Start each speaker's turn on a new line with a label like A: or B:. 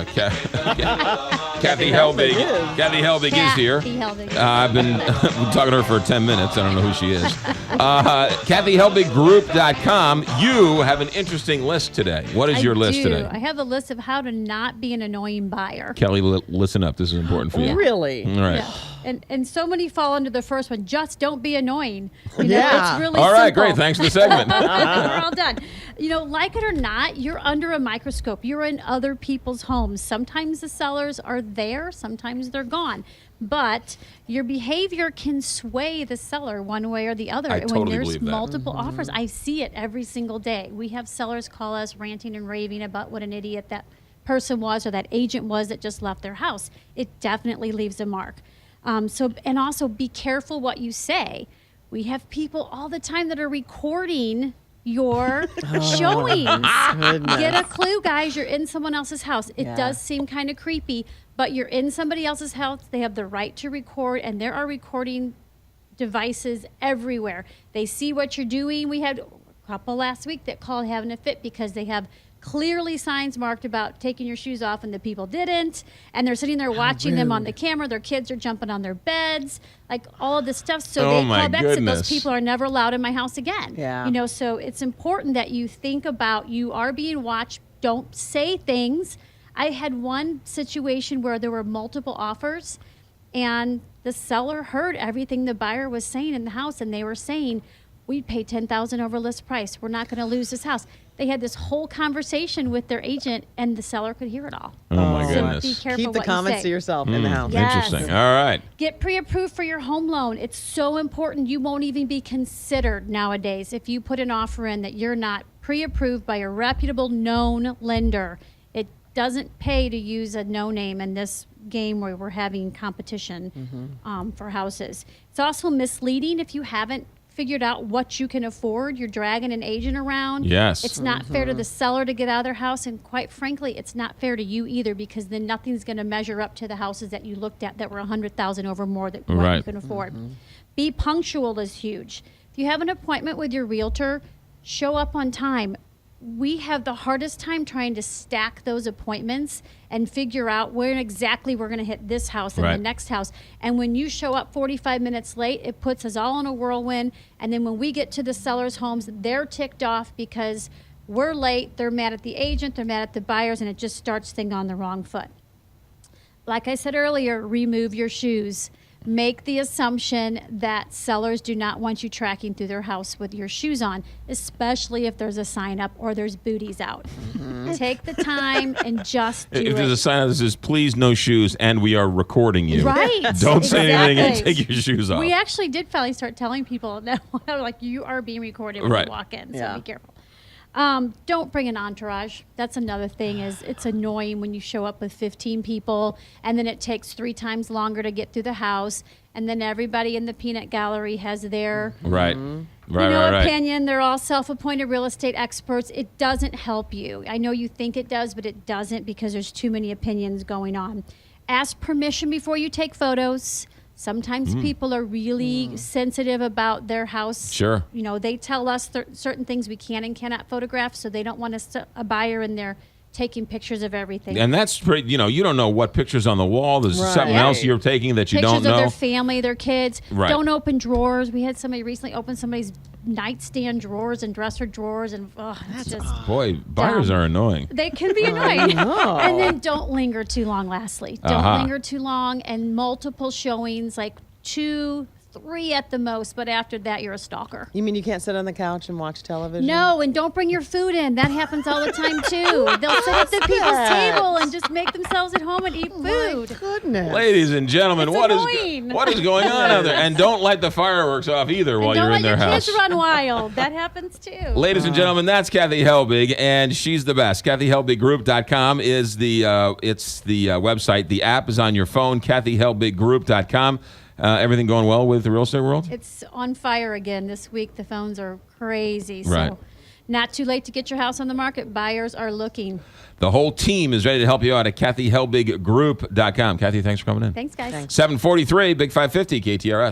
A: Kathy Helbig. Kathy Helbig is here. I've been talking to her for 10 minutes. I don't know who she is. KathyHelbigGroup.com. You have an interesting list today. What is your list today?
B: I have a list of how to not be an annoying buyer.
A: Kelly, listen up. This is important for you.
C: Really?
A: All right.
B: Yeah. And so many fall under the first one. Just don't be annoying. You know,
C: Yeah.
B: it's really
A: All right,
B: simple.
A: great. Thanks for the segment.
B: We're all done. You know, like it or not, you're under a microscope. You're in other people's homes. Sometimes the sellers are there. Sometimes they're gone. But your behavior can sway the seller one way or the other.
A: I
B: And
A: totally
B: when there's
A: believe that.
B: multiple offers, I see it every single day. We have sellers call us ranting and raving about what an idiot that person was or that agent was that just left their house. It definitely leaves a mark. And also be careful what you say. We have people all the time that are recording your showings.
C: Goodness.
B: Get a clue, guys. You're in someone else's house. It
C: Yeah.
B: does seem kind of creepy, but you're in somebody else's house. They have the right to record, and there are recording devices everywhere. They see what you're doing. We had a couple last week that called having a fit because they have clearly signs marked about taking your shoes off and the people didn't, and they're sitting there watching them on the camera. Their kids are jumping on their beds, like all of this stuff. So
A: Oh,
B: they
A: my
B: call back and said,
A: goodness.
B: those people are never allowed in my house again.
C: Yeah.
B: You know, so it's important that you think about you are being watched. Don't say things. I had one situation where there were multiple offers, and the seller heard everything the buyer was saying in the house, and they were saying, we'd pay $10,000 over list price. We're not going to lose this house. They had this whole conversation with their agent, and the seller could hear it all.
A: Oh, my
B: So
A: goodness.
B: be careful
C: Keep the
B: what
C: comments
B: you
C: to
B: say.
C: yourself in the house.
B: Yes.
A: Interesting. All right.
B: Get pre-approved for your home loan. It's so important. You won't even be considered nowadays if you put an offer in that you're not pre-approved by a reputable, known lender. It doesn't pay to use a no name in this game where we're having competition for houses. It's also misleading if you haven't figured out what you can afford. You're dragging an agent around.
A: Yes.
B: It's not fair to the seller to get out of their house, and quite frankly, it's not fair to you either, because then nothing's going to measure up to the houses that you looked at that were $100,000 over more than what
A: Right.
B: you can afford. Be punctual is huge. If you have an appointment with your realtor, show up on time. We have the hardest time trying to stack those appointments and figure out where exactly we're going to hit this house and
A: Right.
B: the next house. And when you show up 45 minutes late, it puts us all in a whirlwind. And then when we get to the seller's homes, they're ticked off because we're late. They're mad at the agent. They're mad at the buyers. And it just starts things on the wrong foot. Like I said earlier, remove your shoes. Make the assumption that sellers do not want you tracking through their house with your shoes on, especially if there's a sign up or there's booties out. Take the time and just do
A: If there's a
B: it.
A: sign that says, please, no shoes, and we are recording you.
B: Right.
A: Don't say anything and
B: Exactly.
A: take your shoes off.
B: We actually did finally start telling people that, like, you are being recorded when
A: Right.
B: you walk in, so
C: Yeah.
B: be careful. Don't bring an entourage. That's another thing. Is it's annoying when you show up with 15 people and then it takes 3 times longer to get through the house, and then everybody in the peanut gallery has their
A: Right. Right, right.
B: opinion. They're all self-appointed real estate experts. It doesn't help you. I know you think it does, but it doesn't, because there's too many opinions going on. Ask permission before you take photos. Sometimes people are really sensitive about their house.
A: Sure.
B: You know, they tell us certain things we can and cannot photograph, so they don't want a buyer in there taking pictures of everything.
A: And that's pretty, you don't know what pictures on the wall. There's
C: Right.
A: something else you're taking that you
B: Pictures
A: don't know.
B: of their family, their kids.
A: Right.
B: Don't open drawers. We had somebody recently open somebody's nightstand drawers and dresser drawers, and it's just
A: Boy, buyers
B: dumb.
A: are annoying.
B: They can be annoying.
C: know.
B: And then don't linger too long, lastly. Don't
A: Uh-huh.
B: linger too long, and multiple showings, like 2, 3 at the most, but after that, you're a stalker.
C: You mean you can't sit on the couch and watch television?
B: No, and don't bring your food in. That happens all the time, too. They'll sit at the people's
C: that?
B: table and just make themselves at home and eat food.
C: My goodness.
A: Ladies and gentlemen,
B: It's
A: what is
B: annoying.
A: going on out there? And don't light the fireworks off either while
B: And
A: you're
B: don't
A: in
B: let
A: their
B: your
A: house.
B: kids run wild. That happens, too.
A: Ladies and gentlemen, that's Kathy Helbig, and she's the best. KathyHelbigGroup.com is the website. The app is on your phone. KathyHelbigGroup.com. Everything going well with the real estate world?
B: It's on fire again this week. The phones are crazy.
A: Right.
B: So not too late to get your house on the market. Buyers are looking.
A: The whole team is ready to help you out at KathyHelbigGroup.com. Kathy, thanks for coming in.
B: Thanks, guys.
C: Thanks.
A: 743, Big 550, KTRS.